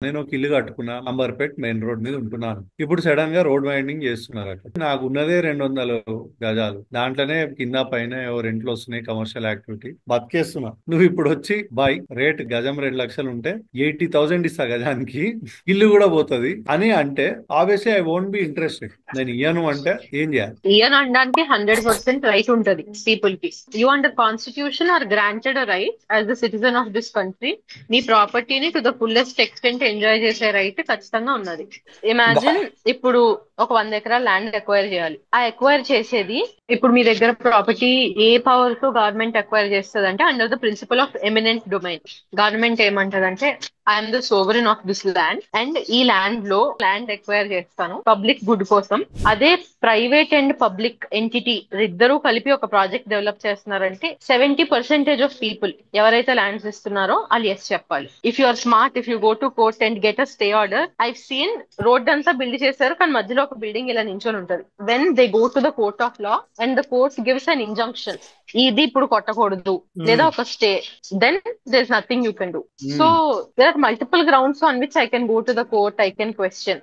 నేను ఒక ఇల్లు కట్టుకున్నా, అంబర్పేట్ మెయిన్ రోడ్ మీద ఉంటున్నాను. ఇప్పుడు సడన్ గా రోడ్ వైండింగ్ చేస్తున్నారు అక్కడ. నాకు ఉన్నదే 200 గజాలు, దాంట్లోనే కింద పైన రెంట్లు వస్తున్నాయి, కమర్షియల్ యాక్టివిటీ బతికేస్తున్నా. నువ్వు ఇప్పుడు వచ్చి బాయ్ రేట్ గజం 2 లక్షలు ఉంటే 80,000 ఇస్తా గజానికి, ఇల్లు కూడా పోతుంది అని అంటే obviously I won't be interested. నేను ఇయ్యను అంటే ఏం చేయాలి? ఇయర్ అనడానికి 100% రైట్ ఉంటది పీపుల్ కి. You under constitution are granted right as the citizen of this country. నీ ప్రాపర్టీని to the fullest extent enjoy చేసే రైట్ ఖచ్చితంగా ఉన్నది. ఇమాజిన్, ఇప్పుడు ఒక 100 ఎకరాల ల్యాండ్ ఎక్వైర్ చేయాలి. ఆ ఎక్వైర్ చేసేది, ఇప్పుడు మీ దగ్గర ప్రాపర్టీ ఏ పవర్ తో గవర్నమెంట్ ఎక్వైర్ చేస్తుంది అంటే under the principle of eminent domain. Government ఏమంటదంటే I'm the sovereign of this land and ఈ ల్యాండ్ లో ల్యాండ్ ఎక్వైర్ చేస్తాను పబ్లిక్ గుడ్ కోసం. అదే ప్రైవేట్ అండ్ పబ్లిక్ ఎంటిటీ ఇద్దరూ కలిపి ఒక ప్రాజెక్ట్ డెవలప్ చేస్తున్నారంటే 70% ఆఫ్ పీపుల్ ఎవరైతే ల్యాండ్స్ ఇస్తున్నారో వాళ్ళు ఎస్ చెప్పాలి. If you are smart, if you go to court and get a stay order, I seen road అంతా బిల్డ్ చేశారు కానీ మధ్యలో ఒక బిల్డింగ్ ఇలా నించొని ఉంటది. When they go to the court of law and the court gives an injunction, ఇది ఇప్పుడు కొట్టకూడదు లేదా ఒక stay, then there is nothing you can do. So there are multiple grounds on which I can go to the court, I can question.